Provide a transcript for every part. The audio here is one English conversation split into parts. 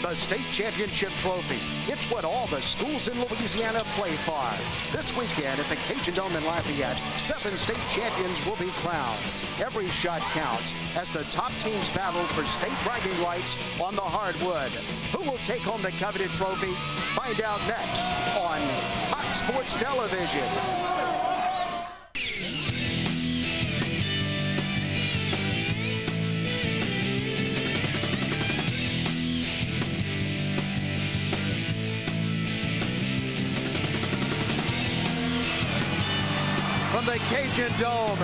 the state championship trophy. It's what all the schools in Louisiana play for. This weekend at the Cajun Dome in Lafayette, 7 state champions will be crowned. Every shot counts as the top teams battle for state bragging rights on the hardwood. Who will take home the coveted trophy? Find out next on Hot Sports Television. From the Cajun Dome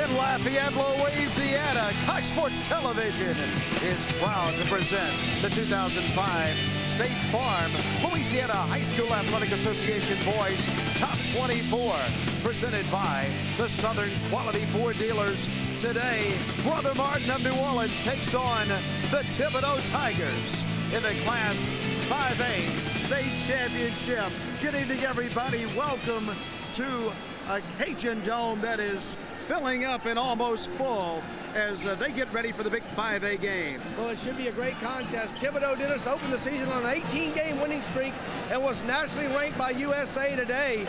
in Lafayette, Louisiana, Cox Sports Television is proud to present the 2005 State Farm Louisiana High School Athletic Association Boys Top 24, presented by the Southern Quality Ford Dealers. Today, Brother Martin of New Orleans takes on the Thibodaux Tigers in the Class 5A State Championship. Good evening, everybody. Welcome to a Cajun Dome that is filling up and almost full as they get ready for the big 5A game. Well, it should be a great contest. Thibodaux did us open the season on an 18-game winning streak and was nationally ranked by USA Today.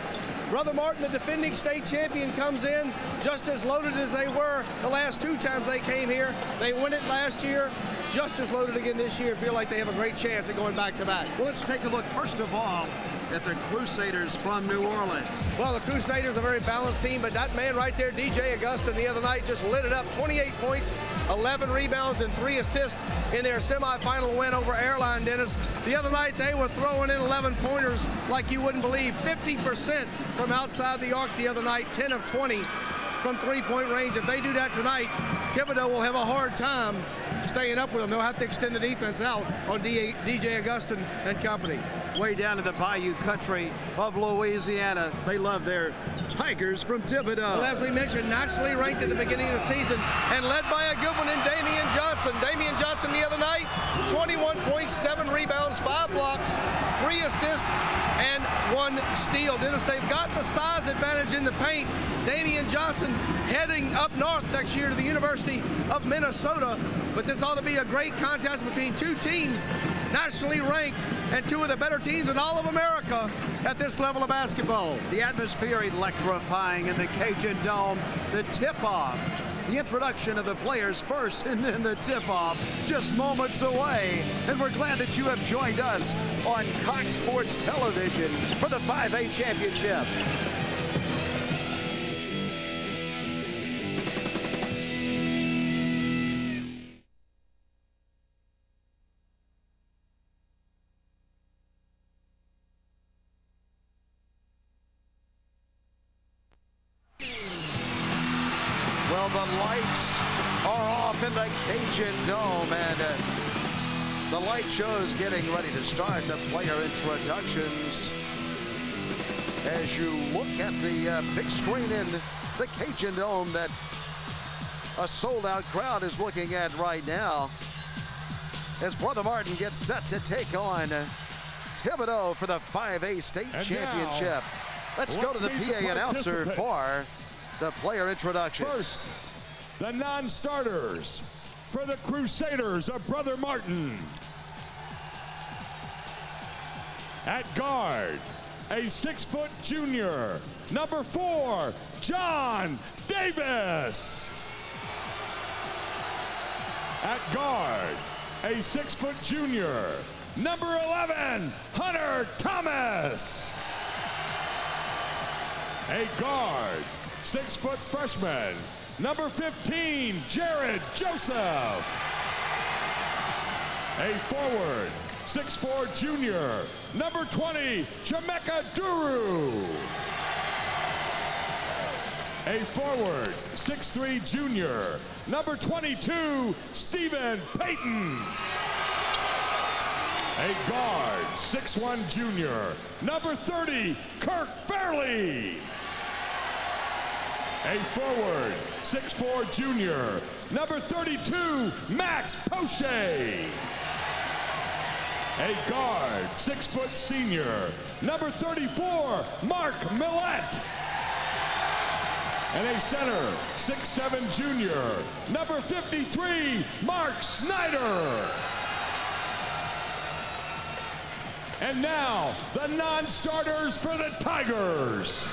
Brother Martin, the defending state champion, comes in just as loaded as they were the last 2 times they came here. They won it last year, just as loaded again this year. Feel like they have a great chance at going back-to-back. Well, let's take a look, first of all, at the Crusaders from New Orleans. Well, the Crusaders are a very balanced team, but that man right there, DJ Augustin, the other night just lit it up. 28 points, 11 rebounds, and 3 assists in their semifinal win over Airline, Dennis. The other night, they were throwing in 11-pointers like you wouldn't believe. 50% from outside the arc the other night, 10 of 20 from three-point range. If they do that tonight, Thibodaux will have a hard time staying up with them. They'll have to extend the defense out on DJ Augustin and company. Way down in the bayou country of Louisiana, they love their Tigers from Thibodaux. Well, as we mentioned, nationally ranked at the beginning of the season and led by a good one in Damian Johnson. Damian Johnson the other night, 21 points, 7 rebounds, 5 blocks, 3 assists, and 1 steal. Dennis, they've got the size advantage in the paint. Damian Johnson heading up north next year to the University of Minnesota. But this ought to be a great contest between 2 teams nationally ranked and 2 of the better teams in all of America at this level of basketball. The atmosphere electrifying in the Cajun Dome. The tip-off, the introduction of the players first, and then the tip-off just moments away. And we're glad that you have joined us on Cox Sports Television for the 5A Championship. Well, the lights are off in the Cajun Dome, and the light show's getting ready to start. The player introductions as you look at the big screen in the Cajun Dome that a sold-out crowd is looking at right now as Brother Martin gets set to take on Thibodaux for the 5A state championship. Let's go to the PA announcer for the player introduction. First, the non-starters for the Crusaders of Brother Martin. At guard, a 6-foot junior, number 4, John Davis. At guard, a 6-foot junior, number 11, Hunter Thomas. A guard, 6-foot freshman, number 15, Jared Joseph. A forward, 6'4" junior, number 20, Jamaica Duru. A forward, 6'3" junior, number 22, Stephen Payton. A guard, 6'1" junior, number 30, Kirk Fairley. A forward, 6'4" junior, number 32, Max Poche. A guard, 6-foot senior, number 34, Mark Millette. And a center, 6'7" junior, number 53, Mark Snyder. And now, the non-starters for the Tigers.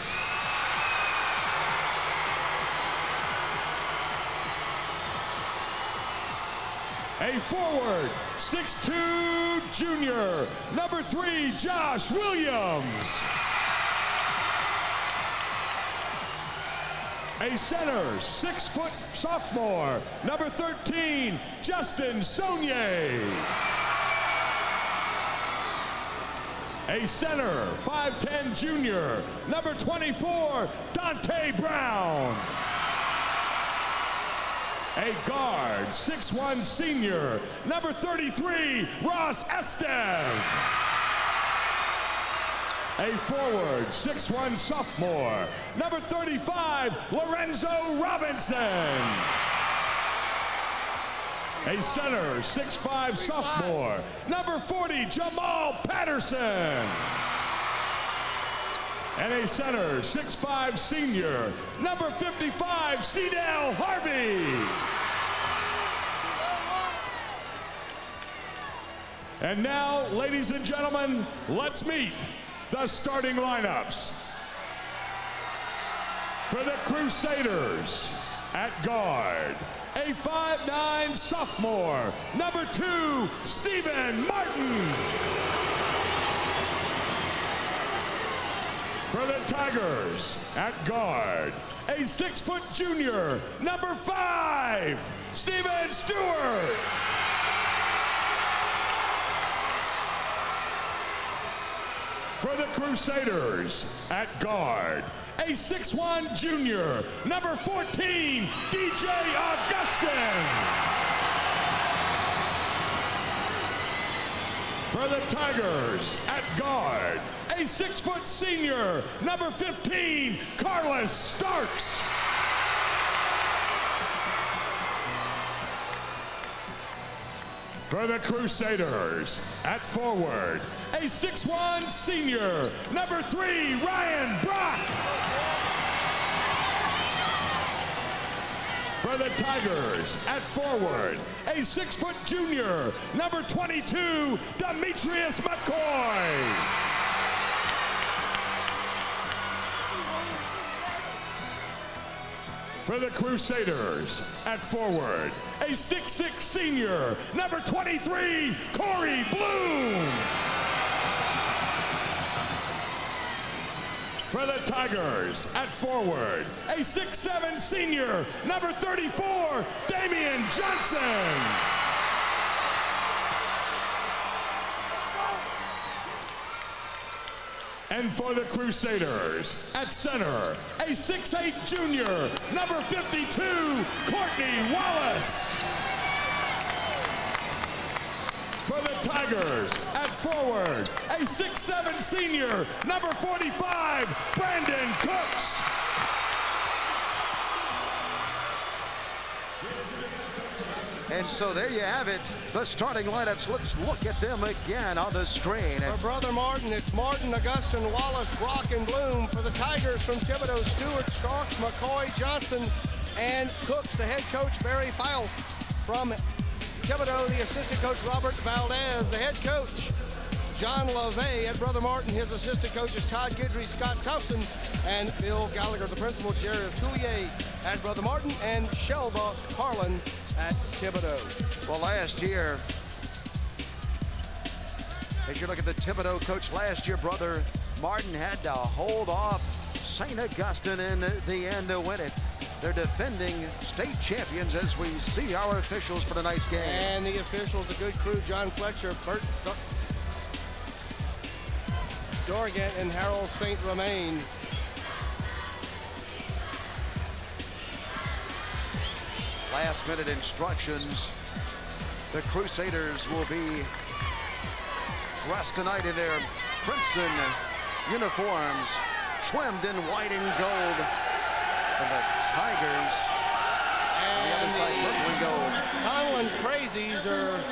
A forward, 6'2", junior, number 3, Josh Williams. A center, 6-foot sophomore, number 13, Justin Saunier. A center, 5'10", junior, number 24, Dante Brown. A guard, 6'1", senior, number 33, Ross Estev. A forward, 6'1", sophomore, number 35, Lorenzo Robinson. A center, 6'5", sophomore, number 40, Jamal Patterson. And a center, 6'5", senior, number 55, Cedell Harvey. And now, ladies and gentlemen, let's meet the starting lineups. For the Crusaders, at guard, a 5'9", sophomore, number 2, Stephen Martin. For the Tigers, at guard, a 6-foot junior, number 5, Stephen Stewart. For the Crusaders, at guard, a 6'1", junior, number 14, DJ Augustin. For the Tigers, at guard, a 6-foot senior, number 15, Carlos Starks. For the Crusaders, at forward, a 6'1", senior, number 3, Ryan Brock. For the Tigers, at forward, a 6-foot junior, number 22, Demetrius McCoy. For the Crusaders, at forward, a 6'6", senior, number 23, Corey Bloom. For the Tigers, at forward, a 6'7", senior, number 34, Damian Johnson. And for the Crusaders, at center, a 6'8", junior, number 52, Courtney Wallace. For the Tigers, at forward, a 6'7", senior, number 45, Brandon Cooks. And so there you have it, the starting lineups. Let's look at them again on the screen. For Brother Martin, it's Martin, Augustin, Wallace, Brock, and Bloom. For the Tigers, from Thibodaux, Stewart, Starks, McCoy, Johnson, and Cooks. The head coach, Barry Files. From Thibodaux, the assistant coach, Robert Valdez. The head coach, John LaVey. At Brother Martin, his assistant coaches, Todd Guidry, Scott Thompson, and Bill Gallagher. The principal, Jerry Toulier at Brother Martin, and Shelva Harlan at Thibodaux. Well, last year, as you look at the Thibodaux coach last year, Brother Martin had to hold off St. Augustine in the end to win it. They're defending state champions as we see our officials for tonight's game. And the officials, a good crew, John Fletcher, Bert Dorgant, and Harold St. Romain. Last minute instructions. The Crusaders will be dressed tonight in their crimson uniforms, trimmed in white and gold. And the Tigers on the other side, purple and gold. Conlon Crazies are